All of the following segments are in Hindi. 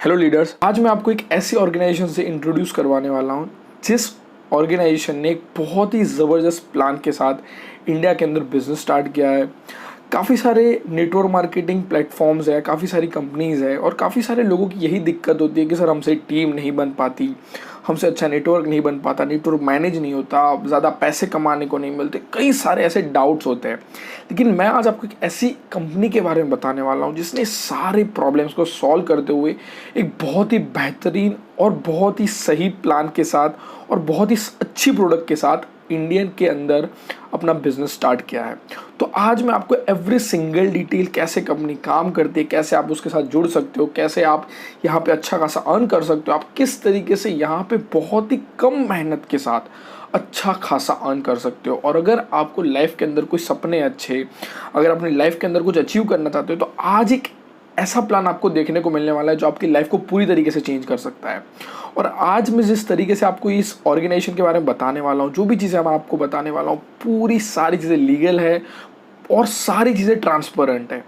हेलो लीडर्स, आज मैं आपको एक ऐसी ऑर्गेनाइजेशन से इंट्रोड्यूस करवाने वाला हूँ जिस ऑर्गेनाइजेशन ने एक बहुत ही ज़बरदस्त प्लान के साथ इंडिया के अंदर बिजनेस स्टार्ट किया है। काफ़ी सारे नेटवर्क मार्केटिंग प्लेटफॉर्म्स है, काफ़ी सारी कंपनीज़ है और काफ़ी सारे लोगों की यही दिक्कत होती है कि सर हमसे टीम नहीं बन पाती, हमसे अच्छा नेटवर्क नहीं बन पाता, नेटवर्क मैनेज नहीं होता, ज़्यादा पैसे कमाने को नहीं मिलते, कई सारे ऐसे डाउट्स होते हैं। लेकिन मैं आज आपको एक ऐसी कंपनी के बारे में बताने वाला हूँ जिसने सारे प्रॉब्लम्स को सॉल्व करते हुए एक बहुत ही बेहतरीन और बहुत ही सही प्लान के साथ और बहुत ही अच्छी प्रोडक्ट के साथ इंडियन के अंदर अपना बिजनेस स्टार्ट किया है। तो आज मैं आपको एवरी सिंगल डिटेल, कैसे कंपनी काम करती है, कैसे आप उसके साथ जुड़ सकते हो, कैसे आप यहाँ पे अच्छा खासा अर्न कर सकते हो, आप किस तरीके से यहाँ पे बहुत ही कम मेहनत के साथ अच्छा खासा अर्न कर सकते हो। और अगर आपको लाइफ के अंदर कोई सपने अच्छे, अगर अपनी लाइफ के अंदर कुछ अचीव करना चाहते हो तो आज एक ऐसा प्लान आपको देखने को मिलने वाला है जो आपकी लाइफ को पूरी तरीके से चेंज कर सकता है। और आज मैं जिस तरीके से आपको इस ऑर्गेनाइजेशन के बारे में बताने वाला हूँ, जो भी चीज़ें मैं आपको बताने वाला हूँ, पूरी सारी चीज़ें लीगल है और सारी चीज़ें ट्रांसपेरेंट है।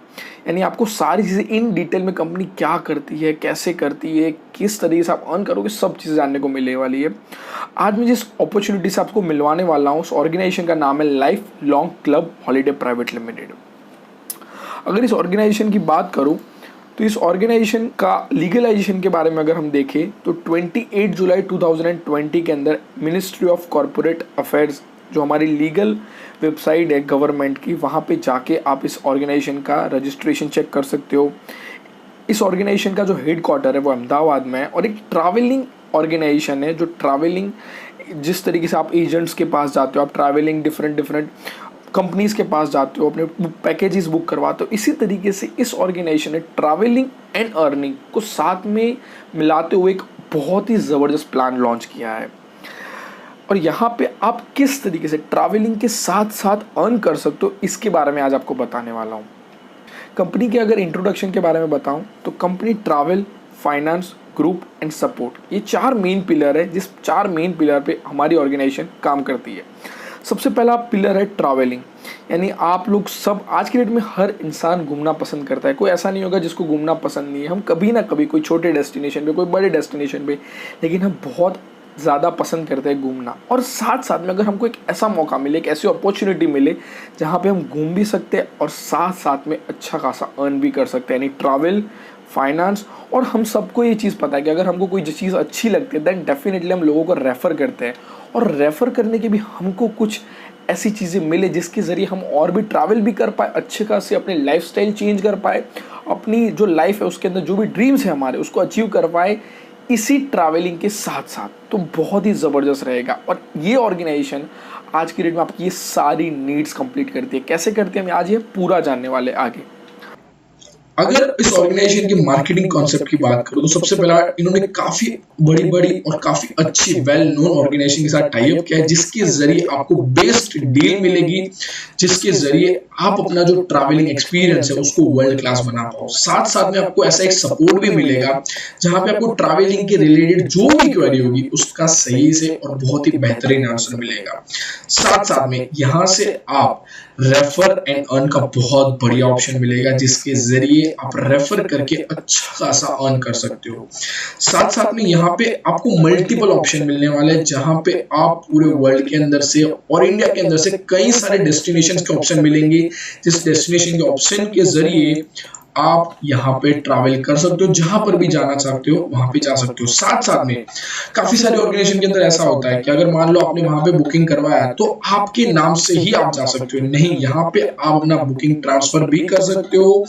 यानी आपको सारी चीज़ें इन डिटेल में कंपनी क्या करती है, कैसे करती है, किस तरीके से आप अर्न करोगे, सब चीज़ें जानने को मिलने वाली है। आज मैं जिस अपॉर्चुनिटी से आपको मिलवाने वाला हूँ उस ऑर्गेनाइजेशन का नाम है life long club holiday private limited. अगर इस ऑर्गेनाइजेशन की बात करूँ तो इस ऑर्गेनाइजेशन का लीगलाइजेशन के बारे में अगर हम देखें तो 28 जुलाई 2020 के अंदर मिनिस्ट्री ऑफ कॉरपोरेट अफेयर्स, जो हमारी लीगल वेबसाइट है गवर्नमेंट की, वहाँ पे जाके आप इस ऑर्गेनाइजेशन का रजिस्ट्रेशन चेक कर सकते हो। इस ऑर्गेनाइजेशन का जो हेड क्वार्टर है वो अहमदाबाद में है और एक ट्रैवलिंग ऑर्गेनाइजेशन है जो ट्रैवलिंग, जिस तरीके से आप एजेंट्स के पास जाते हो, आप ट्रैवलिंग डिफरेंट कंपनीज के पास जाते हो, अपने पैकेजेस बुक करवाते हो, इसी तरीके से इस ऑर्गेनाइजेशन ने ट्रैवलिंग एंड अर्निंग को साथ में मिलाते हुए एक बहुत ही ज़बरदस्त प्लान लॉन्च किया है। और यहाँ पे आप किस तरीके से ट्रैवलिंग के साथ साथ अर्न कर सकते हो, इसके बारे में आज आपको बताने वाला हूँ। कंपनी के अगर इंट्रोडक्शन के बारे में बताऊँ तो company travel, finance, group and support, ये 4 मेन पिलर है, जिस 4 मेन पिलर पे हमारी ऑर्गेनाइजेशन काम करती है। सबसे पहला पिलर है ट्रैवलिंग। यानी आप लोग सब, आज की डेट में हर इंसान घूमना पसंद करता है, कोई ऐसा नहीं होगा जिसको घूमना पसंद नहीं है। हम कभी ना कभी कोई छोटे डेस्टिनेशन पे, कोई बड़े डेस्टिनेशन पे, लेकिन हम बहुत ज़्यादा पसंद करते हैं घूमना। और साथ साथ में अगर हमको एक ऐसा मौका मिले, एक ऐसी अपॉर्चुनिटी मिले जहाँ पे हम घूम भी सकते हैं और साथ साथ में अच्छा खासा अर्न भी कर सकते हैं, यानी ट्रैवल, फाइनेंस। और हम सबको ये चीज़ पता है कि अगर हमको कोई चीज़ अच्छी लगती है दैन डेफिनेटली हम लोगों को रेफ़र करते हैं, और रेफ़र करने के भी हमको कुछ ऐसी चीज़ें मिले जिसके ज़रिए हम और भी ट्रैवल भी कर पाए, अच्छे खासे अपने लाइफस्टाइल चेंज कर पाए, अपनी जो लाइफ है उसके अंदर जो भी ड्रीम्स है हमारे उसको अचीव कर पाए इसी ट्रैवलिंग के साथ साथ। तो बहुत ही ज़बरदस्त रहेगा। और ये ऑर्गेनाइजेशन आज की डेट में आपकी ये सारी नीड्स कंप्लीट करती है। कैसे करती है हम आज ये पूरा जानने वाले आगे। अगर इस ऑर्गेनाइजेशन की मार्केटिंग कॉन्सेप्ट की बात करूं तो सबसे पहला इन्होंने काफी बड़ी और काफी अच्छी वेल नोन ऑर्गेनाइजेशन के साथ टाई अप किया है, जिसके जरिए आपको बेस्ट डील मिलेगी, जिसके जरिए आप अपना जो ट्रैवलिंग एक्सपीरियंस है उसको वर्ल्ड क्लास बना पाओ। साथ साथ में आपको ऐसा एक सपोर्ट भी मिलेगा जहां पे आपको ट्रैवलिंग के रिलेटेड जो भी क्वेरी होगी उसका सही से और बहुत ही बेहतरीन आंसर मिलेगा। साथ साथ में यहाँ से आप रेफर एंड अर्न का बहुत बढ़िया ऑप्शन मिलेगा, जिसके जरिए आप रेफर करके अच्छा खासा अर्न कर सकते हो। साथ साथ में यहाँ पे आपको मल्टीपल ऑप्शन मिलने वाले हैं, जहां पे आप पूरे वर्ल्ड के अंदर से और इंडिया के अंदर से कई सारे डेस्टिनेशन के ऑप्शन मिलेंगे, जिस डेस्टिनेशन के ऑप्शन के जरिए आप यहाँ पे ट्रैवल कर सकते हो, जहां पर भी जाना चाहते हो वहां पे जा सकते हो। साथ साथ में काफी सारे ऑर्गेनाइजेशन के अंदर ऐसा होता है कि अगर मान लो आपने वहां पे बुकिंग करवाया तो आपके नाम से ही आप जा सकते हो, नहीं, यहाँ पे आप अपना बुकिंग ट्रांसफर भी कर सकते हो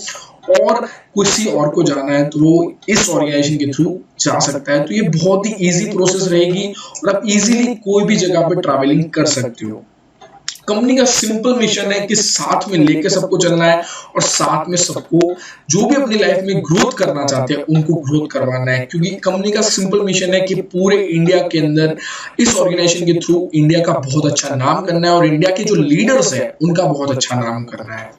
और किसी और को जाना है तो वो इस ऑर्गेनाइजेशन के थ्रू जा सकता है। तो ये बहुत ही इजी प्रोसेस रहेगी और आप इजीली कोई भी जगह पे ट्रैवलिंग कर सकते हो। कंपनी का सिंपल मिशन है कि साथ में लेके सबको चलना है और साथ में सबको जो भी अपनी लाइफ में ग्रोथ करना चाहते हैं उनको ग्रोथ करवाना है, क्योंकि कंपनी का सिंपल मिशन है कि पूरे इंडिया के अंदर इस ऑर्गेनाइजेशन के थ्रू इंडिया का बहुत अच्छा नाम करना है और इंडिया के जो लीडर्स है उनका बहुत अच्छा नाम करना है।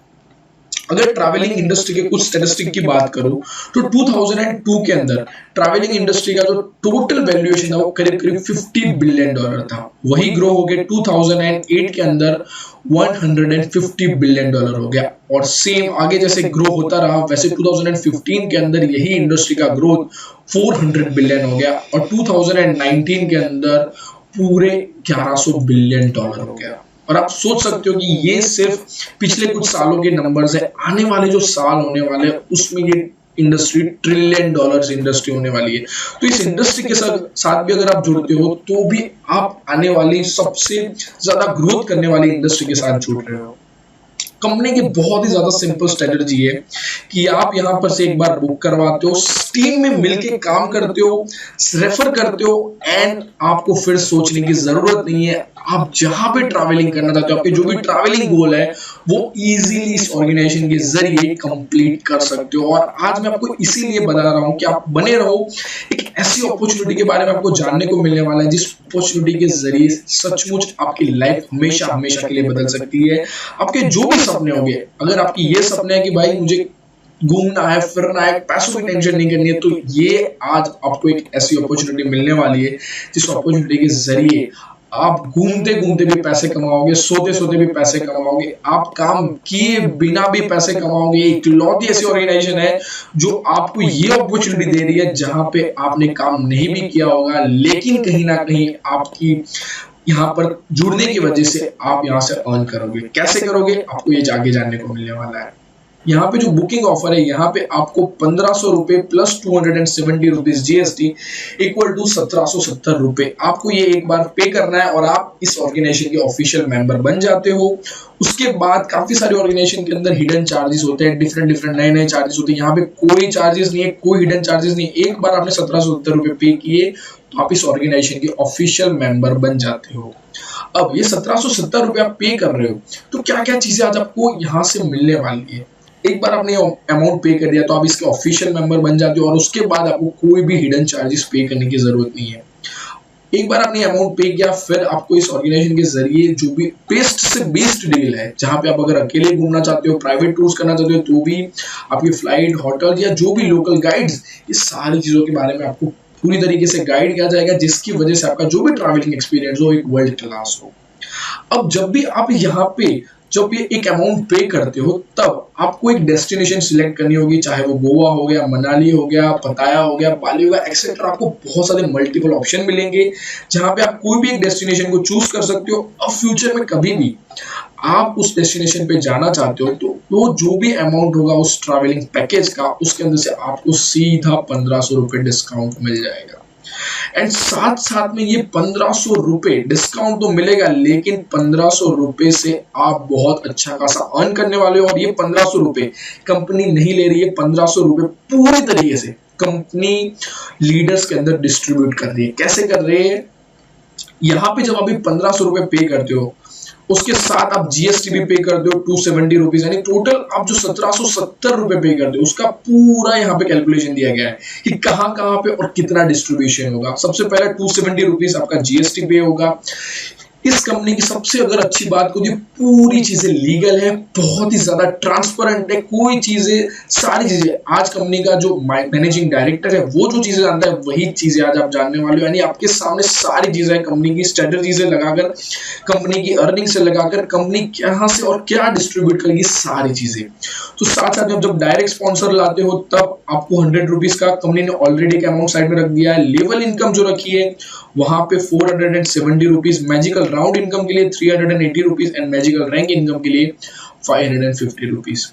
अगर ट्रैवलिंग इंडस्ट्री के कुछ स्टैटिस्टिक की बात करूं तो 2002 के अंदर ट्रैवलिंग इंडस्ट्री का जो टोटल वैल्यूएशन था वो करीब करीब $50 बिलियन था। वही ग्रो हो गया 2008 के अंदर $150 बिलियन हो गया। और सेम आगे जैसे ग्रो होता रहा वैसे 2015 के अंदर यही इंडस्ट्री का ग्रोथ 400 बिलियन हो गया और 2019 के अंदर पूरे $1100 बिलियन हो गया। और आप सोच सकते हो कि ये सिर्फ पिछले कुछ सालों के नंबर्स है, आने वाले जो साल होने वाले हैं उसमें ये इंडस्ट्री $1 ट्रिलियन इंडस्ट्री होने वाली है। तो इस इंडस्ट्री के साथ भी अगर आप जुड़ते हो तो भी आप आने वाली सबसे ज्यादा ग्रोथ करने वाली इंडस्ट्री के साथ जुड़ रहे हो। कंपनी की बहुत ही ज्यादा सिंपल स्ट्रेटजी है कि आप यहां पर से एक बार बुक करवाते हो, टीम में मिलके काम करते हो, रेफर करते हो एंड आपको फिर सोचने की जरूरत नहीं है। आप जहां पे ट्रैवलिंग करना चाहते हो, आपके जो भी ट्रैवलिंग गोल है वो इजीली इस ऑर्गेनाइजेशन के जरिए कंप्लीट कर सकते हो। और आज मैं आपको इसीलिए बता रहा हूं कि आप बने रहो, एक ऐसी अपॉर्चुनिटी के बारे में आपको जानने को मिलने वाला है जिस अपॉर्चुनिटी के जरिए सचमुच आपकी लाइफ हमेशा हमेशा के लिए बदल सकती है। आपके जो भी सपने होंगे, अगर आपकी ये सपने है कि भाई मुझे घूमना है, फिरना है, पैसों की टेंशन नहीं करनी है, तो ये आज आपको एक ऐसी अपॉर्चुनिटी मिलने वाली है जिस अपॉर्चुनिटी के जरिए आप घूमते घूमते भी पैसे कमाओगे, सोते सोते भी पैसे कमाओगे, आप काम किए बिना भी पैसे कमाओगे। इकलौती ऐसी ऑर्गेनाइजेशन है जो आपको ये अपॉर्चुनिटी दे रही है जहां पे आपने काम नहीं भी किया होगा, लेकिन कहीं ना कहीं आपकी यहाँ पर जुड़ने की वजह से आप यहाँ से अर्न करोगे। कैसे करोगे आपको ये आगे जानने को मिलने वाला है। यहाँ पे जो बुकिंग ऑफर है, यहाँ पे आपको 1500 रुपए plus 270 rupees GST equal to 1770 रुपए आपको ये एक बार पे करना है और आप इस ऑर्गेनाइजेशन के ऑफिशियल मेंबर बन जाते हो। उसके बाद काफी सारे ऑर्गेनाइजेशन के अंदर हिडन चार्जेस होते हैं, डिफरेंट नए चार्जेस होते हैं। यहाँ पे कोई चार्जेस नहीं है, कोई हिडन चार्जेस नहीं है। एक बार आपने 1770 रुपए पे किए तो आप इस ऑर्गेनाइजेशन के ऑफिशियल मेंबर बन जाते हो। अब ये 1770 रुपए आप पे कर रहे हो तो क्या क्या चीजें आज आपको यहाँ से मिलने वाली है। एक बार आपने अमाउंट पे कर दिया तो आप इसके ऑफिशियल मेंबर बन जाते हो और उसके बाद आपको कोई भी हिडन चार्जेस पे करने की जरूरत नहीं है। एक बार आपने अमाउंट पे किया फिर आपको इस ऑर्गेनाइजेशन के जरिए जो भी बेस्ट से बेस्ट डील है, जहां पे आप अगर अकेले घूमना चाहते हो, प्राइवेट टूर्स करना चाहते हो तो भी आपकी फ्लाइट, होटल या जो भी लोकल गाइड्स, ये सारी चीजों के बारे में आपको पूरी तरीके से गाइड किया जाएगा जिसकी वजह से आपका जो भी ट्रैवलिंग एक्सपीरियंस हो एक वर्ल्ड क्लास हो। अब जब भी आप यहाँ पे जब ये एक अमाउंट पे करते हो तब आपको एक डेस्टिनेशन सिलेक्ट करनी होगी, चाहे वो गोवा हो गया, मनाली हो गया, पताया हो गया, बाली हो गया एक्सेट्रा। आपको बहुत सारे मल्टीपल ऑप्शन मिलेंगे जहां पे आप कोई भी एक डेस्टिनेशन को चूज कर सकते हो। अब फ्यूचर में कभी भी आप उस डेस्टिनेशन पे जाना चाहते हो तो वो जो भी अमाउंट होगा उस ट्रैवलिंग पैकेज का, उसके अंदर से आपको सीधा 1500 रुपए डिस्काउंट मिल जाएगा। एंड साथ साथ में ये 1500 रुपए डिस्काउंट तो मिलेगा, लेकिन 1500 रुपए से आप बहुत अच्छा खासा अर्न करने वाले हो। और ये 1500 रुपए कंपनी नहीं ले रही है, 1500 रुपए पूरी तरीके से कंपनी लीडर्स के अंदर डिस्ट्रीब्यूट कर रही है। कैसे कर रही है, यहाँ पे जब आप 1500 रुपए पे करते हो उसके साथ आप जीएसटी भी पे करते हो 270 रुपीज, यानी टोटल आप जो 1770 रुपए पे करते हो उसका पूरा यहाँ पे कैलकुलेशन दिया गया है कि कहाँ पे और कितना डिस्ट्रीब्यूशन होगा। सबसे पहले 270 रुपीज आपका जीएसटी पे होगा। इस कंपनी की सबसे अगर अच्छी बात को, पूरी चीजें लीगल है, बहुत ही ज्यादा ट्रांसपेरेंट है, कोई चीजें सारी चीजें आज कंपनी का जो मैनेजिंग डायरेक्टर है वो जो चीजें जानता है वही चीजें आज आप जानने वाले हो। यानी आपके सामने सारी चीजें कंपनी की स्ट्रेटजी से लगाकर, कंपनी की अर्निंग से लगाकर, कंपनी कहां से और क्या डिस्ट्रीब्यूट करेगी सारी चीजें। तो साथ साथ जब डायरेक्ट स्पॉन्सर लाते हो तब आपको 100 रुपीज का कंपनी ने ऑलरेडी एक अमाउंट साइड में रख दिया है। लेवल इनकम जो रखी है वहां पे 470 रुपीज, मैजिकल राउंड इनकम के लिए 380 rupees and magical rank income के लिए 550 रुपीज।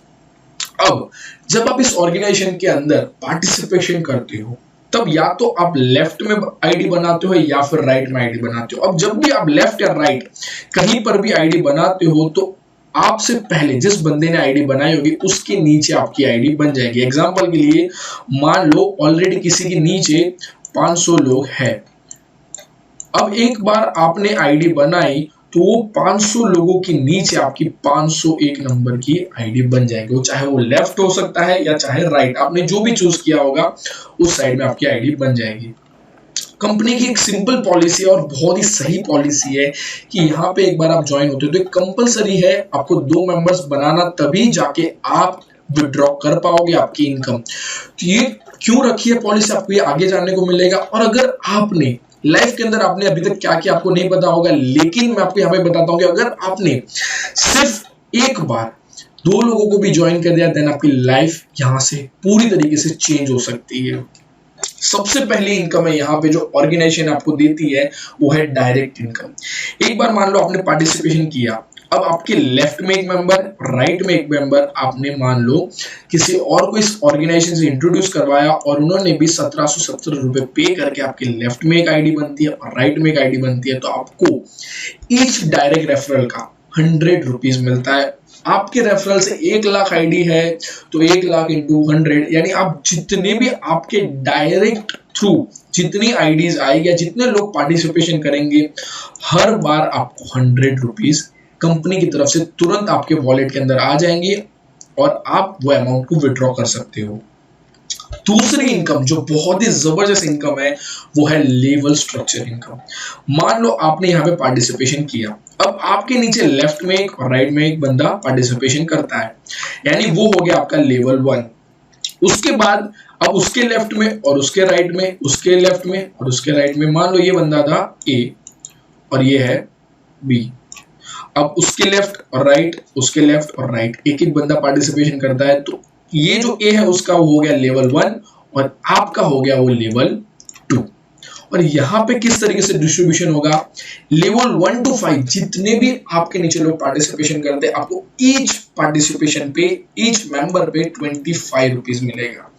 अब जब आप इस ऑर्गेनाइजेशन के अंदर पार्टिसिपेशन करते हो तब या तो आप लेफ्ट में आईडी बनाते हो या फिर राइट में आईडी बनाते हो। अब जब भी आप लेफ्ट या राइट कहीं पर भी आईडी बनाते हो तो आपसे पहले जिस बंदे ने आईडी बनाई होगी उसके नीचे आपकी आईडी बन जाएगी। एग्जांपल के लिए मान लो ऑलरेडी किसी के नीचे 500 लोग हैं। अब एक बार आपने आईडी बनाई तो 500 लोगों के नीचे आपकी 501 नंबर की आईडी बन जाएगी। वो चाहे वो लेफ्ट हो सकता है या चाहे राइट, आपने जो भी चूज किया होगा उस साइड में आपकी आईडी बन जाएगी। कंपनी की एक सिंपल पॉलिसी है और बहुत ही सही पॉलिसी है कि यहाँ पे एक बार आप ज्वाइन होते हो तो कंपलसरी है आपको 2 मेंबर्स बनाना, तभी जाके आप विड्रॉ कर पाओगे आपकी इनकम। तो ये क्यों रखी है पॉलिसी, आपको ये आगे जानने को मिलेगा। और अगर आपने लाइफ के अंदर आपने अभी तक क्या किया आपको नहीं पता होगा, लेकिन मैं आपको यहाँ पे बताता हूँ कि अगर आपने सिर्फ एक बार 2 लोगों को भी ज्वाइन कर दिया, देन आपकी लाइफ यहाँ से पूरी तरीके से चेंज हो सकती है। सबसे पहली इनकम है यहाँ पे जो ऑर्गेनाइजेशन आपको देती है वो है डायरेक्ट इनकम। एक बार मान लो आपने पार्टिसिपेशन किया, अब आपके लेफ्ट में एक मेंबर, राइट में एक मेंबर, आपने मान लो किसी और को इस ऑर्गेनाइजेशन से इंट्रोड्यूस करवाया और उन्होंने भी 1770 रुपए पे करके आपके लेफ्ट में एक आईडी बनती है और राइट में एक आईडी बनती है, तो आपको ईच डायरेक्ट रेफरल का 100 रुपीज मिलता है। आपके रेफरल से 1 लाख आईडी है तो 1 लाख इंटू 100, यानी आप जितने भी आपके डायरेक्ट थ्रू जितनी आईडीज आएगी या जितने लोग पार्टिसिपेशन करेंगे, हर बार आपको 100 रुपीज कंपनी की तरफ से तुरंत आपके वॉलेट के अंदर आ जाएंगे और आप वो अमाउंट को विड्रॉ कर सकते हो। दूसरी इनकम जो बहुत ही जबरदस्त इनकम है वो है लेवल स्ट्रक्चर इनकम। मान लो आपने यहाँ पे पार्टिसिपेशन किया, अब आपके नीचे लेफ्ट में एक और राइट में एक बंदा पार्टिसिपेशन करता है, यानी वो हो गया आपका लेवल 1। उसके बाद अब उसके लेफ्ट में और उसके राइट में, उसके लेफ्ट में और उसके राइट में, मान लो ये बंदा था ए और ये है बी। अब उसके लेफ्ट और राइट, उसके लेफ्ट और राइट, एक एक बंदा पार्टिसिपेशन करता है, तो ये जो ए है उसका वो हो गया लेवल 1 और आपका हो गया वो लेवल 2। और यहां पे किस तरीके से डिस्ट्रीब्यूशन होगा, लेवल 1 to 5 जितने भी आपके नीचे लोग पार्टिसिपेशन करते हैं, आपको ईच पार्टिसिपेशन पे, ईच मेंबर पे 25 रुपीज मिलेगा।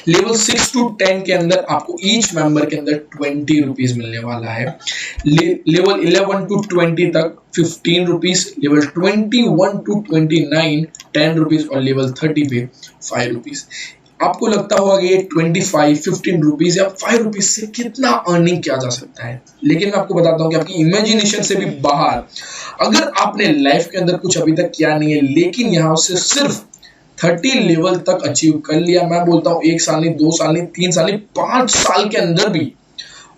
लेवल 6 to 10 के अंदर आपको ईच मेंबर के अंदर 20 रुपीज मिलने वाला है। लेवल 11 to 20 तक 15 रुपीज, लेवल 21 to 29 10 रुपीज और लेवल 30 पे 5 रुपीज। आपको लगता होगा कि 25, 15 रुपीज या 5 रुपीज से कितना अर्निंग किया जा सकता है, लेकिन मैं आपको बताता हूं कि आपकी इमेजिनेशन से भी बाहर, अगर आपने लाइफ के अंदर कुछ अभी तक किया नहीं है लेकिन यहां से सिर्फ 30 लेवल तक अचीव कर लिया, मैं बोलता हूं 1 साल नहीं, 2 साल नहीं, 3 साल नहीं, 5 साल के अंदर भी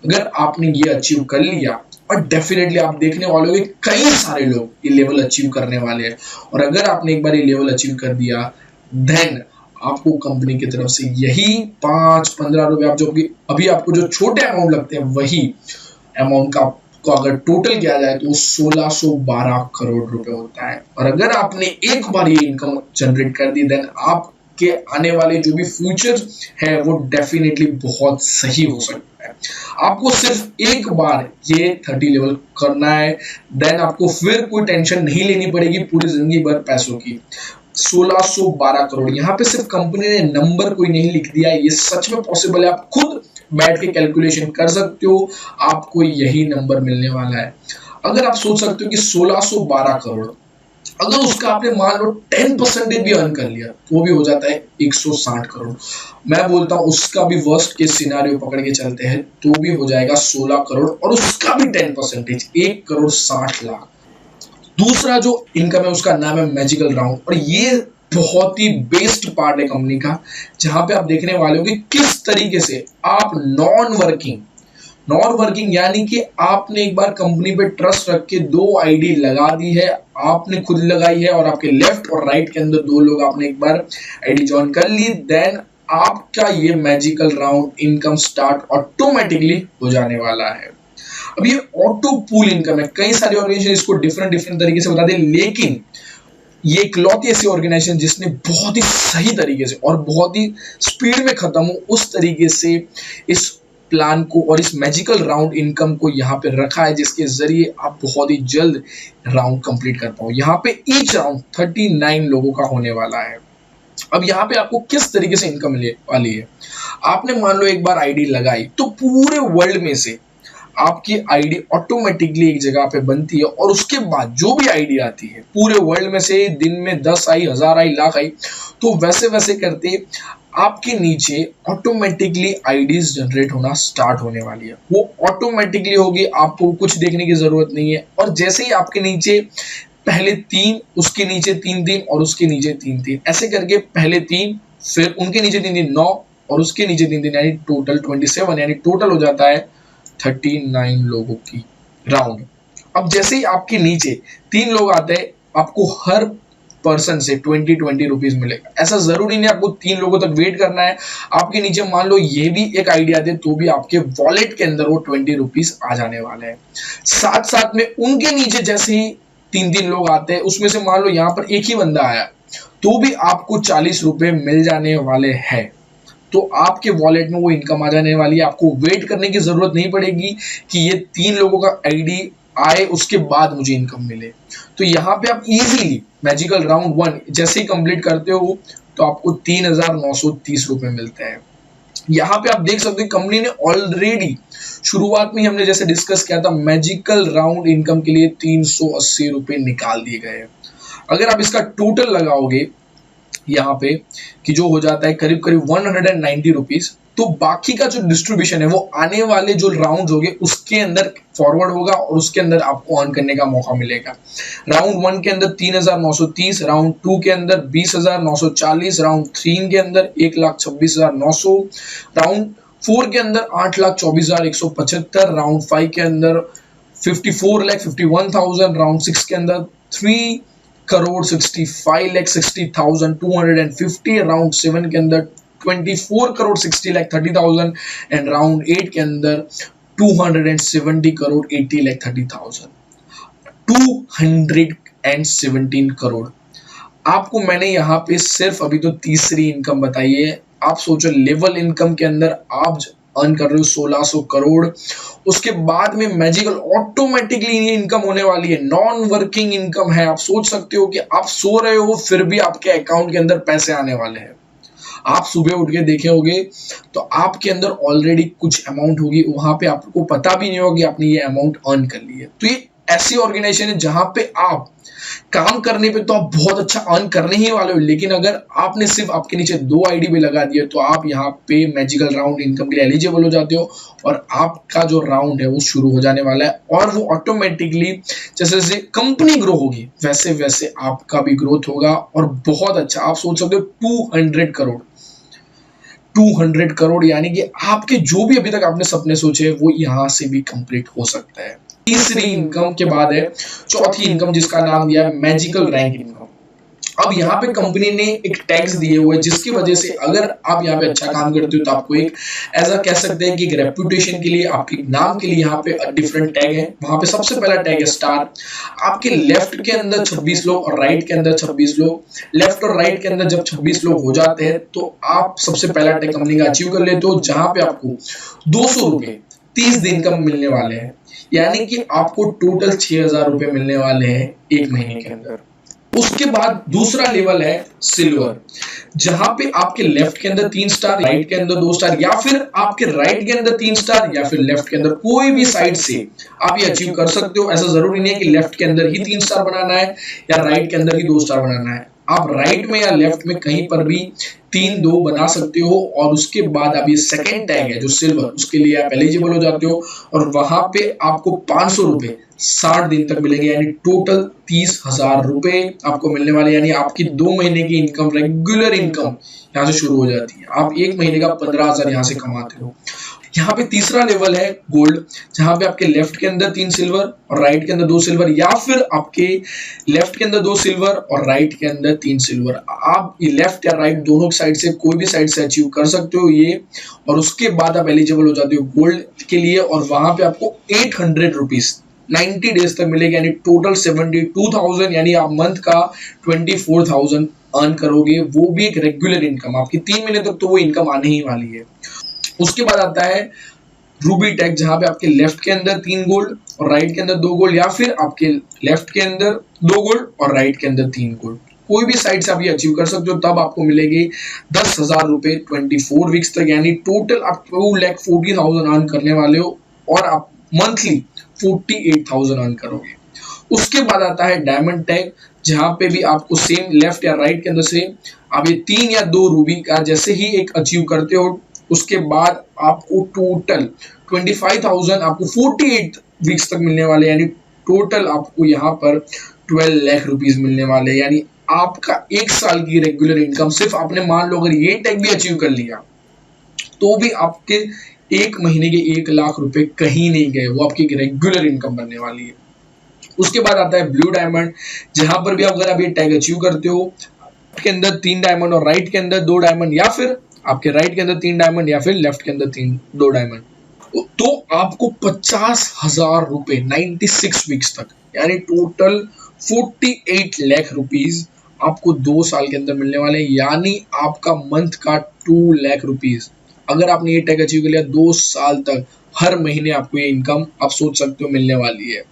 अगर आपने ये अचीव कर लिया, और डेफिनेटली आप देखने वाले हो कई सारे लोग ये लेवल अचीव करने वाले हैं। और अगर आपने एक बार ये लेवल अचीव कर दिया, देन आपको कंपनी की तरफ से यही 5-15 रुपए, आप जो अभी आपको जो छोटे अमाउंट लगते हैं वही अमाउंट का को अगर टोटल किया जाए तो 1612 करोड़ रुपए होता है। और अगर आपने एक बार ये इनकम जनरेट कर दी, देन आपके आने वाले जो भी फ्यूचर है वो डेफिनेटली बहुत सही हो सकता है। आपको सिर्फ एक बार ये 30 लेवल करना है, देन आपको फिर कोई टेंशन नहीं लेनी पड़ेगी पूरी जिंदगी भर पैसों की। 1612 करोड़, यहाँ पे सिर्फ कंपनी ने नंबर कोई नहीं लिख दिया, ये सच में पॉसिबल है। आप खुद बैठ के कैलकुलेशन कर सकते हो, आपको यही नंबर मिलने वाला है। अगर आप सोच सकते हो कि 1612 करोड़, अगर उसका आपने मान लो 10% भी अर्न कर लिया तो वो भी हो जाता है 160 करोड़। मैं बोलता हूं उसका भी वर्स्ट केस सिनेरियो पकड़ के चलते हैं तो भी हो जाएगा 16 करोड़ और उसका भी 10%, 1 करोड़ 60 लाख। दूसरा जो इनकम है उसका नाम है मैजिकल राउंड, और ये बहुत ही बेस्ट पार्ट है कंपनी का, जहां पे आप देखने वाले हो कि किस तरीके से आप नॉन वर्किंग यानी कि आपने एक बार कंपनी पे ट्रस्ट रख के 2 आईडी लगा दी है, आपने खुद लगाई है और आपके लेफ्ट और राइट के अंदर 2 लोग आपने एक बार आईडी ज्वाइन कर ली, देन आपका ये magical round income start automatically हो जाने वाला है। अब ये ऑटो पूल इनकम है, कई सारे ऑर्गेनाइजेशन इसको डिफरेंट तरीके से बताते हैं, लेकिन ये इकलौती ऐसी ऑर्गेनाइजेशन जिसने बहुत ही सही तरीके से और बहुत ही स्पीड में खत्म हो उस तरीके से इस प्लान को और इस मैजिकल राउंड इनकम को यहाँ पे रखा है, जिसके जरिए आप बहुत ही जल्द राउंड कंप्लीट कर पाओ। यहाँ पे ईच राउंड 39 लोगों का होने वाला है। अब यहाँ पे आपको किस तरीके से इनकम मिलने वाली है, आपने मान लो एक बार आईडी लगाई तो पूरे वर्ल्ड में से आपकी आईडी ऑटोमेटिकली एक जगह पे बनती है, और उसके बाद जो भी आईडी आती है पूरे वर्ल्ड में से, दिन में 10 आई, 1000 आई, लाख आई, तो वैसे करते आपके नीचे ऑटोमेटिकली आईडीज जनरेट होना स्टार्ट होने वाली है। वो ऑटोमेटिकली होगी, आपको कुछ देखने की जरूरत नहीं है। और जैसे ही आपके नीचे पहले 3, उसके नीचे 3 और उसके नीचे 3, ऐसे करके पहले 3, फिर उनके नीचे 3, 9 और उसके नीचे 3, यानी टोटल 27, यानी टोटल हो जाता है 39 लोगों की राउंड। अब जैसे ही आपके नीचे 3 लोग आते हैं, आपको हर पर्सन से 20 रुपीज मिलेगा। ऐसा जरूरी नहीं आपको 3 लोगों तक वेट करना है। आपके नीचे मान लो ये भी एक आइडिया दे तो भी आपके वॉलेट के अंदर वो 20 रुपीज आ जाने वाले हैं। साथ साथ में उनके नीचे जैसे ही 3 लोग आते हैं, उसमें से मान लो यहाँ पर एक ही बंदा आया तो भी आपको 40 रुपए मिल जाने वाले हैं। तो आपके वॉलेट में वो इनकम आ जाने वाली है। आपको वेट करने की जरूरत नहीं पड़ेगी कि ये 3 लोगों का आईडी आए उसके बाद मुझे इनकम मिले। तो यहाँ पे आप इजीली मैजिकल राउंड 1 जैसे ही कंप्लीट करते हो तो आपको 3,930 रुपए मिलते हैं। यहाँ पे आप देख सकते हो कंपनी ने ऑलरेडी शुरुआत में ही हमने जैसे डिस्कस किया था मैजिकल राउंड इनकम के लिए 380 रुपए निकाल दिए गए। अगर आप इसका टोटल लगाओगे यहाँ पे कि जो हो जाता है करीब करीब 190 रुपीज, तो बाकी का जो डिस्ट्रीब्यूशन है वो आने वाले जो राउंड होंगे उसके अंदर फॉरवर्ड होगा और उसके अंदर आपको अर्न करने का मौका मिलेगा। राउंड 1 के अंदर 3,930, राउंड 2 के अंदर 20,940, राउंड 3 के अंदर 1,26,900, राउंड 4 के अंदर 8,24,175, राउंड 5 के अंदर 54,51,000, राउंड 6 के अंदर 3,65,60,250, राउंड 7 के अंदर 24,60,30,000 एंड राउंड 8 के अंदर 270,80,30,000। 217 करोड़। आपको मैंने यहाँ पे सिर्फ अभी तो तीसरी इनकम बताई है। आप सोचो लेवल इनकम के अंदर आप अर्न कर रहे हो 1600 करोड़। उसके बाद में मैजिकल ऑटोमेटिकली ये इनकम होने वाली है, नॉन वर्किंग इनकम है। आप सोच सकते हो कि आप सो रहे हो फिर भी आपके अकाउंट के अंदर पैसे आने वाले हैं। आप सुबह उठ के देखे होगे तो आपके अंदर ऑलरेडी कुछ अमाउंट होगी, वहां पे आपको पता भी नहीं होगा कि आपने ये अमाउंट अर्न कर ली है। तो ये ऐसी ऑर्गेनाइजेशन है जहां पे आप काम करने पे तो आप बहुत अच्छा अर्न करने ही वाले हो, लेकिन अगर आपने सिर्फ आपके नीचे 2 आईडी भी लगा दिए तो आप यहाँ पे मैजिकल राउंड इनकम के लिए एलिजिबल हो जाते हो और आपका जो राउंड है वो शुरू हो जाने वाला है। और वो ऑटोमेटिकली जैसे जैसे कंपनी ग्रो होगी वैसे वैसे आपका भी ग्रोथ होगा और बहुत अच्छा। आप सोच सकते हो 200 करोड़ यानी कि आपके जो भी अभी तक आपने सपने सोचे वो यहां से भी कंप्लीट हो सकता है। तीसरी इनकम के बाद है चौथी इनकम जिसका नाम दिया है मैजिकल रैंक इनकम। अब यहाँ पे कंपनी ने एक टैक्स दिए हुए जिसकी वजह से अगर आप यहाँ पे अच्छा काम करते हो तो आपको एक ऐसा कह सकते हैं कि एक रेपुटेशन के लिए आपके नाम के लिए यहाँ पे डिफरेंट टैग है। वहां पे सबसे पहला टैग है स्टार। आपके लेफ्ट के अंदर 26 लोग और राइट के अंदर 26 लोग, लेफ्ट और राइट के अंदर जब 26 लोग हो जाते हैं तो आप सबसे पहला टैग कंपनी का अचीव कर लेते हो, जहां पे आपको 200 रुपए 30 दिन का मिलने वाले हैं। यानी कि आपको टोटल 6,000 रुपए मिलने वाले हैं एक महीने के अंदर। उसके बाद दूसरा लेवल है सिल्वर, जहां पे आपके लेफ्ट के अंदर 3 स्टार, राइट के अंदर 2 स्टार, या फिर आपके राइट के अंदर 3 स्टार या फिर लेफ्ट के अंदर कोई भी साइड से आप ये अचीव कर सकते हो। ऐसा जरूरी नहीं है कि लेफ्ट के अंदर ही 3 स्टार बनाना है या राइट के अंदर ही 2 स्टार बनाना है। आप राइट में या लेफ्ट में कहीं पर भी 3-2 बना सकते हो और उसके बाद अब ये सेकेंड टैग है जो सिल्वर, उसके लिए आप एलिजिबल हो जाते हो और वहां पे आपको 500 रुपए 60 दिन तक मिलेंगे, यानी टोटल 30,000 रुपए आपको मिलने वाले। यानी आपकी 2 महीने की इनकम, रेगुलर इनकम यहाँ से शुरू हो जाती है। आप 1 महीने का 15,000 यहाँ से कमाते हो। यहाँ पे तीसरा लेवल है गोल्ड, जहां पे आपके लेफ्ट के अंदर 3 सिल्वर और राइट के अंदर 2 सिल्वर, या फिर आपके लेफ्ट के अंदर 2 सिल्वर और राइट के अंदर 3 सिल्वर। आप लेफ्ट या राइट दोनों साइड से कोई भी साइड से अचीव कर सकते हो ये, और उसके बाद आप एलिजिबल हो जाते हो गोल्ड के लिए और वहां पे आपको 800 रुपीज 90 डेज तक मिलेगा, यानी टोटल 72,000, यानी आप मंथ का 24,000 अर्न करोगे। वो भी एक रेगुलर इनकम, आपकी 3 महीने तक तो वो इनकम आने ही वाली है। उसके बाद आता है रूबी टैग, जहां पे आपके लेफ्ट के अंदर 3 गोल्ड और राइट के अंदर 2 गोल्ड, या फिर आपके लेफ्ट के अंदर 2 गोल्ड और राइट के अंदर 3 गोल्ड, कोई भी साइड से आप ये अचीव कर सकते हो। तब आपको मिलेंगे 10,000 रुपए 24 वीक्स तक, यानी टोटल आप 2,40,000 अर्न करने वाले हो और आप मंथली 48,000 अर्न करोगे। उसके बाद आता है डायमंड टैग, जहां पे भी आपको सेम लेफ्ट या राइट के अंदर से आप ये 3 या 2 रूबी का जैसे ही एक अचीव करते हो, उसके बाद आपको टोटल 25,000 आपको 48 वीक्स तक मिलने वाले, यानी टोटल आपको यहाँ पर 12 लाख रुपीज मिलने वाले। यानी आपका 1 साल की रेगुलर इनकम, सिर्फ आपने मान लो अगर ये टैग भी अचीव कर लिया तो भी आपके एक महीने के 1 लाख रुपए कहीं नहीं गए, वो आपकी रेगुलर इनकम बनने वाली है। उसके बाद आता है ब्लू डायमंड, जहां पर भी अगर आप ये टैग अचीव करते हो, के अंदर 3 डायमंड और राइट के अंदर 2 डायमंड, या फिर आपके राइट के अंदर 3 डायमंड या फिर लेफ्ट के अंदर 2 डायमंड, तो आपको 50,000 रुपए 96 वीक्स तक, यानी टोटल 48 लाख रुपीज आपको 2 साल के अंदर मिलने वाले हैं। यानी आपका मंथ का 2 लाख रुपीज अगर आपने ये टैग अचीव कर लिया 2 साल तक, हर महीने आपको ये इनकम आप सोच सकते हो मिलने वाली है।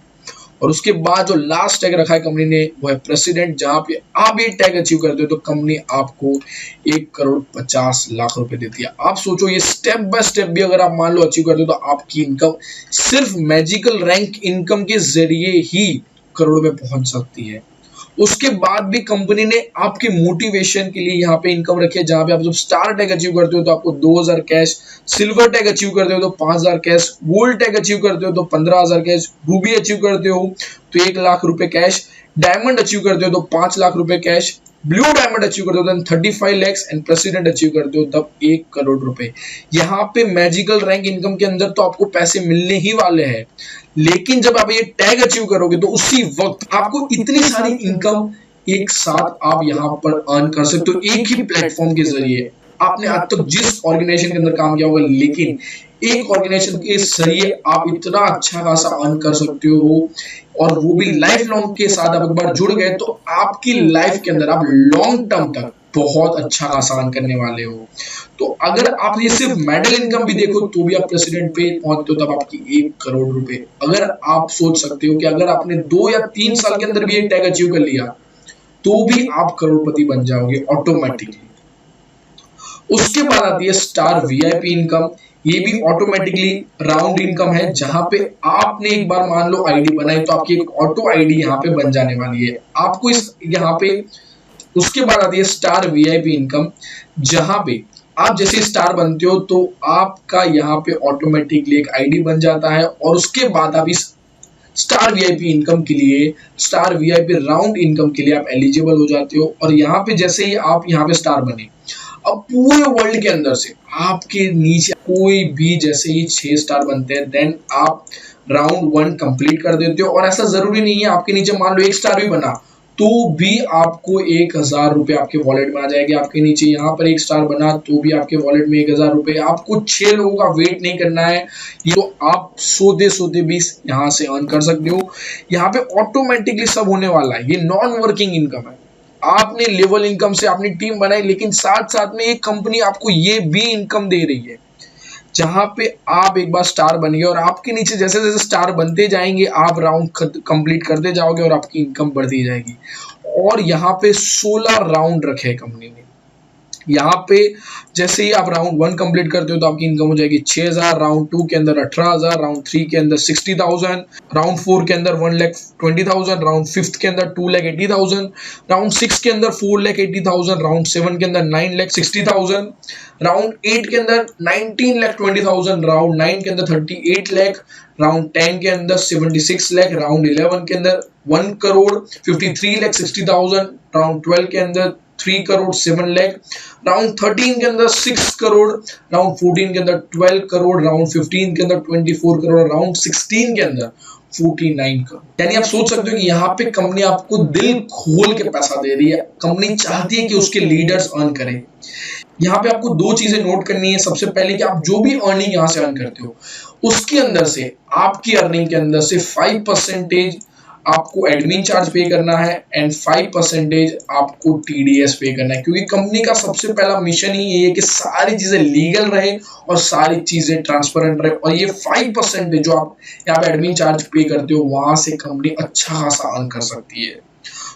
और उसके बाद जो लास्ट टैग रखा है कंपनी ने वो है प्रेसिडेंट, जहां पे आप ये टैग अचीव करते हो तो कंपनी आपको 1,50,00,000 रुपए देती है। आप सोचो ये स्टेप बाय स्टेप भी अगर आप मान लो अचीव करते हो तो आपकी इनकम सिर्फ मैजिकल रैंक इनकम के जरिए ही करोड़ में पहुंच सकती है। उसके बाद भी कंपनी ने आपके मोटिवेशन के लिए यहाँ पे इनकम रखी है, जहां पे आप जब स्टार टैग अचीव करते हो तो आपको 2,000 कैश, सिल्वर टैग अचीव करते हो तो 5,000 कैश, गोल्ड टैग अचीव करते हो तो 15,000 कैश, रूबी अचीव करते हो तो 1 लाख रुपए कैश, डायमंड अचीव करते हो तो 5 लाख रुपए कैश, ब्लू डायमंड अचीव करते हो तो 35 लैक्स एंड प्रेसिडेंट अचीव करते हो तब 1 करोड़ रुपए। यहाँ पे मैजिकल रैंक इनकम के अंदर तो आपको पैसे मिलने ही वाले हैं, लेकिन जब आप ये टैग अचीव करोगे तो उसी वक्त आपको इतनी सारी इनकम एक साथ आप यहाँ पर अर्न कर सकते हो एक ही प्लेटफॉर्म के जरिए। आपने आज तक जिस ऑर्गेनाइजेशन के अंदर काम किया होगा, लेकिन एक ऑर्गेनाइजेशन के जरिए आप इतना अच्छा खासा अर्न कर सकते हो, और वो भी लाइफ लॉन्ग के साथ आप एक बार जुड़ गए तो आपकी लाइफ के अंदर आप लॉन्ग टर्म तक बहुत अच्छा खासा अर्न करने वाले हो। तो अगर आप ये सिर्फ मेडल इनकम भी देखो तो भी आप प्रेसिडेंट पे पहुंचते हो तब आपकी 1 करोड़ रुपए। अगर आप सोच सकते हो कि अगर आपने 2 या 3 साल के अंदर भी ये टैग अचीव कर लिया तो भी आप करोड़पति बन जाओगे ऑटोमेटिकली। उसके बाद आती है स्टार वीआईपी इनकम। ये भी ऑटोमेटिकली राउंड इनकम है, जहां पे आपने एक बार मान लो आईडी बनाई तो आपकी एक ऑटो आईडी यहाँ पे बन जाने वाली है आपको इस यहाँ पे। उसके बाद आती है स्टार वीआईपी इनकम, जहां पे आप जैसे स्टार बनते हो तो आपका यहाँ पे ऑटोमेटिकली एक आईडी बन जाता है, और उसके बाद आप इस स्टार वीआईपी इनकम के लिए, स्टार वीआईपी राउंड इनकम के लिए आप एलिजिबल हो जाते हो। और यहाँ पे जैसे ही आप यहाँ पे स्टार बने, अब पूरे वर्ल्ड के अंदर से आपके नीचे कोई भी जैसे ही 6 स्टार बनते हैं देन आप राउंड 1 कंप्लीट कर देते हो। और ऐसा जरूरी नहीं है आपके नीचे मान लो 1 स्टार भी बना तो भी आपको 1,000 रुपए आपके वॉलेट में आ जाएंगे। आपके नीचे यहाँ पर 1 स्टार बना तो भी आपके वॉलेट में 1,000 रुपए। आपको 6 लोगों का वेट नहीं करना है, ये तो आप सोते भी यहाँ से अर्न कर सकते हो। यहाँ पे ऑटोमेटिकली सब होने वाला है, ये नॉन वर्किंग इनकम है। आपने लेवल इनकम से अपनी टीम बनाई, लेकिन साथ साथ में एक कंपनी आपको ये भी इनकम दे रही है, जहां पे आप एक बार स्टार बन गए और आपके नीचे जैसे जैसे स्टार बनते जाएंगे आप राउंड कंप्लीट करते जाओगे और आपकी इनकम बढ़ती जाएगी। और यहाँ पे 16 राउंड रखे कंपनी ने। यहाँ पे जैसे ही आप राउंड 1 कंप्लीट करते हो तो आपकी इनकम हो जाएगी 6,000, राउंड 2 के अंदर 18,000, राउंड 3 के अंदर 60,000, राउंड 4 के अंदर 1,20,000, राउंड 5 के अंदर 2,80,000, राउंड 6 के अंदर 4,80,000, राउंड 7 के अंदर 9,60,000, राउंड 8 के अंदर 19,20,000, राउंड 9 के अंदर 38 लाख, राउंड 10 के अंदर 76 लाख, राउंड 11 के अंदर 1 करोड़ 53,60,000, राउंड 12 के अंदर 3 करोड़ 7 लाख, राउंड 13 के अंदर 6 करोड़, राउंड 14 के अंदर 12 करोड़, राउंड 15 के अंदर 24 करोड़, राउंड 16 के अंदर 49 करोड़। यानी आप सोच सकते हो कि यहाँ पे कंपनी आपको दिल खोल के पैसा दे रही है। कंपनी चाहती है कि उसके लीडर्स अर्न करें। यहाँ पे आपको 2 चीजें नोट करनी है। सबसे पहले कि आप जो भी अर्निंग यहाँ से अर्न करते हो उसके अंदर से, आपकी अर्निंग के अंदर से 5% आपको एडमिन चार्ज पे करना है एंड 5% आपको टीडीएस पे करना है, क्योंकि कंपनी का सबसे पहला मिशन ही ये है कि सारी चीजें लीगल रहे और सारी चीजें ट्रांसपेरेंट रहे। और ये 5% जो आप यहाँ पे एडमिन चार्ज पे करते हो वहां से कंपनी अच्छा खासा अर्न कर सकती है।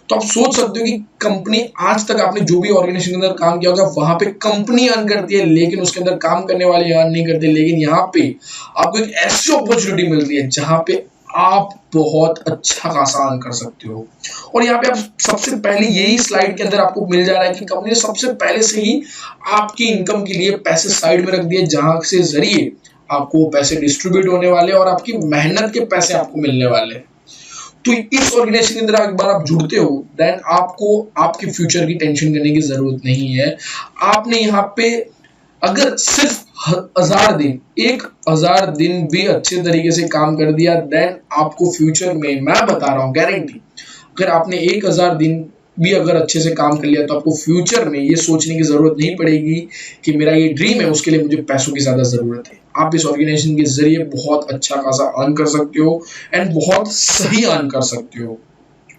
तो आप सोच सकते हो कि कंपनी आज तक आपने जो भी ऑर्गेनाइजेशन के अंदर काम किया होगा वहां पे कंपनी अर्न करती है, लेकिन उसके अंदर काम करने वाले अर्न नहीं करते। लेकिन यहाँ पे आपको एक ऐसी अपॉर्चुनिटी मिल रही है जहां पे आप बहुत अच्छा खासा अर्न कर सकते हो। और यहाँ पे आप सबसे पहले यही स्लाइड के अंदर आपको मिल जा रहा है कि कंपनी ने सबसे पहले से ही आपकी इनकम के लिए पैसे साइड में रख दिए, जहां से जरिए आपको पैसे डिस्ट्रीब्यूट होने वाले और आपकी मेहनत के पैसे आपको मिलने वाले। तो इस ऑर्गेनाइजेशन के अंदर एक बार आप जुड़ते हो देन आपको आपके फ्यूचर की टेंशन करने की जरूरत नहीं है। आपने यहाँ पे अगर सिर्फ 1000 दिन, 1000 दिन भी अच्छे तरीके से काम कर दिया, देन आपको फ्यूचर में, मैं बता रहा हूँ गारंटी, अगर आपने 1000 दिन भी अगर अच्छे से काम कर लिया तो आपको फ्यूचर में ये सोचने की जरूरत नहीं पड़ेगी कि मेरा ये ड्रीम है, उसके लिए मुझे पैसों की ज्यादा जरूरत है। आप इस ऑर्गेनाइजेशन के जरिए बहुत अच्छा खासा अर्न कर सकते हो एंड बहुत सही अर्न कर सकते हो।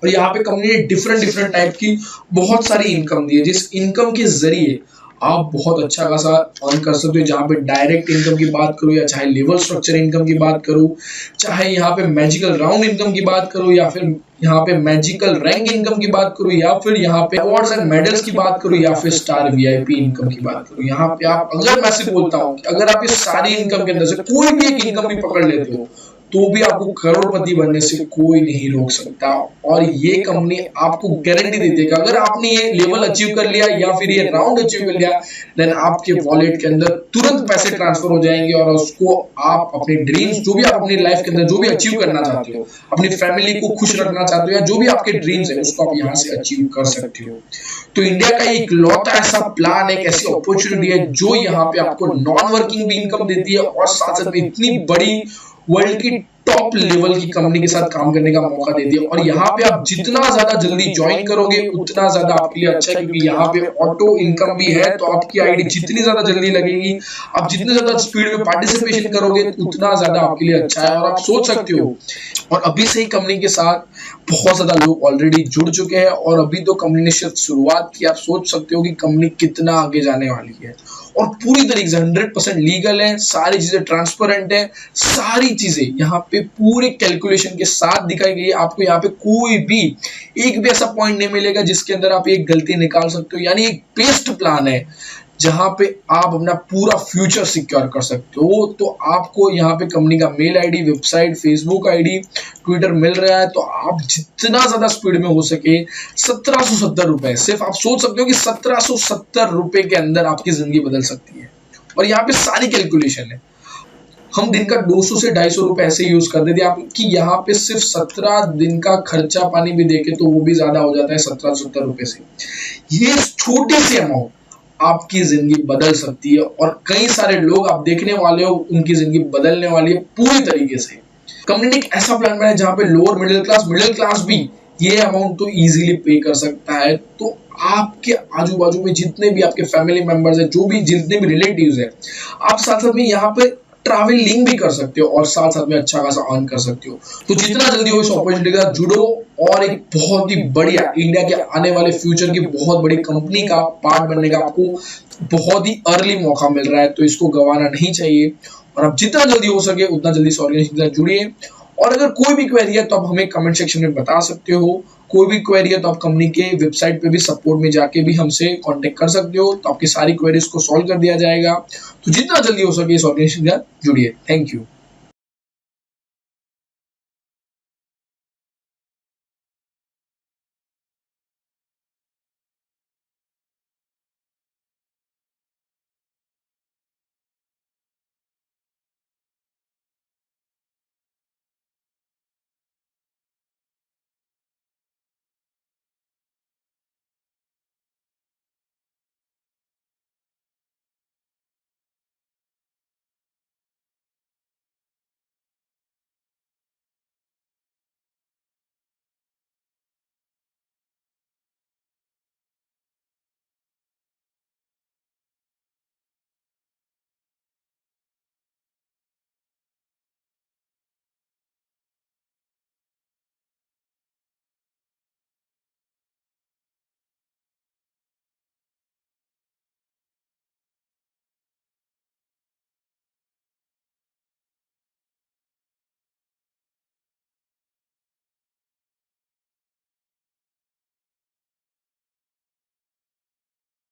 और यहाँ पे कंपनी ने डिफरेंट टाइप की बहुत सारी इनकम दी है, जिस इनकम के जरिए आप बहुत अच्छा खासा अर्न कर सकते हो। जहाँ पे डायरेक्ट इनकम की बात करूँ या चाहे लेवल स्ट्रक्चर इनकम की बात करूँ, चाहे यहाँ पे मैजिकल राउंड इनकम की बात करूँ, या फिर यहाँ पे मैजिकल रैंक इनकम की बात करूँ, या फिर यहाँ पे अवार्ड्स एंड मेडल्स की बात करूँ, या फिर स्टार वीआईपी इनकम की बात करूँ। यहाँ पे आप, अगर मैं सिर्फ बोलता हूँ कि अगर आप ये सारी इनकम के अंदर से कोई भी एक इनकम भी पकड़ लेते हो तो भी आपको करोड़पति बनने से कोई नहीं रोक सकता। और ये कंपनी आपको गारंटी देती है कि अगर आपने ये लेवल अचीव कर लिया या फिर ये राउंड अचीव कर लिया, देन आपके वॉलेट के अंदर तुरंत पैसे ट्रांसफर हो जाएंगे और उसको आप अपने ड्रीम्स, जो भी आप अपनी लाइफ के अंदर जो भी अचीव करना चाहते हो, अपनी फैमिली को खुश रखना चाहते हो, या जो भी आपके ड्रीम्स है उसको आप यहाँ से अचीव कर सकते हो। तो इंडिया का एक लौता ऐसा प्लान, एक ऐसी अपॉर्चुनिटी है जो यहाँ पे आपको नॉन वर्किंग भी इनकम देती है और साथ साथ में इतनी बड़ी वर्ल्ड की टॉप लेवल की कंपनी के साथ काम करने का मौका देती है। और यहाँ पे आप जितना ज्यादा जल्दी ज्वाइन करोगे उतना ज्यादा आपके लिए अच्छा है, क्योंकि यहाँ पे ऑटो इनकम भी है, तो आपकी आईडी जितनी ज्यादा जल्दी लगेगी, आप जितने ज्यादा स्पीड में पार्टिसिपेशन करोगे उतना ज्यादा आपके लिए अच्छा है। और आप सोच सकते हो, और अभी से ही कंपनी के साथ बहुत ज्यादा लोग ऑलरेडी जुड़ चुके हैं और अभी तो कंपनी ने सिर्फ शुरुआत की। आप सोच सकते हो कि कंपनी कितना आगे जाने वाली है, और पूरी तरीके से 100% लीगल है, सारी चीजें ट्रांसपेरेंट है, सारी चीजें यहाँ पे पूरे कैलकुलेशन के साथ दिखाई गई है। आपको यहाँ पे कोई भी एक भी ऐसा पॉइंट नहीं मिलेगा जिसके अंदर आप एक गलती निकाल सकते हो। यानी एक बेस्ट प्लान है जहां पे आप अपना पूरा फ्यूचर सिक्योर कर सकते हो। तो आपको यहाँ पे कंपनी का mail ID, website, Facebook ID, Twitter मिल रहा है। तो आप जितना ज्यादा स्पीड में हो सके 1770 रुपए, सिर्फ आप सोच सकते हो कि 1770 रुपए के अंदर आपकी जिंदगी बदल सकती है। और यहाँ पे सारी कैलकुलेशन है। हम दिन का 200 से 250 रुपए ऐसे यूज कर देते हैं आपकी, यहाँ पे सिर्फ 17 दिन का खर्चा पानी भी देखे तो वो भी ज्यादा हो जाता है 1770 रुपए से। ये छोटे से अमाउंट आपकी जिंदगी बदल सकती है, और कई सारे लोग आप देखने वाले हो उनकी जिंदगी बदलने वाली है पूरी तरीके से। कंपनी ने एक ऐसा प्लान बनाया जहां पे लोअर मिडिल क्लास भी ये अमाउंट तो इजीली पे कर सकता है। तो आपके आजू बाजू में जितने भी आपके फैमिली मेंबर्स है, जो भी जितने भी रिलेटिव्स है, आप साथ साथ में यहाँ पे ट्रैवलिंग भी कर सकते हो और साथ साथ में अच्छा खासा अर्न कर सकते हो। तो जितना जल्दी हो इस अपॉर्चुनिटी के साथ जुड़ो और एक बहुत ही बढ़िया इंडिया के आने वाले फ्यूचर की बहुत बड़ी कंपनी का पार्ट बनने का आपको बहुत ही अर्ली मौका मिल रहा है, तो इसको गंवाना नहीं चाहिए। और आप जितना जल्दी हो सके उतना जल्दी इस ऑर्गेनाइजेशन के साथ जुड़िए। और अगर कोई भी क्वेरी है तो आप हमें कमेंट सेक्शन में बता सकते हो। कोई भी क्वेरी है तो आप कंपनी के वेबसाइट पे भी सपोर्ट में जाके भी हमसे कांटेक्ट कर सकते हो, तो आपकी सारी क्वेरीज को सॉल्व कर दिया जाएगा। तो जितना जल्दी हो सके इस ऑर्गेनाइजेशन के साथ जुड़िए। Thank you.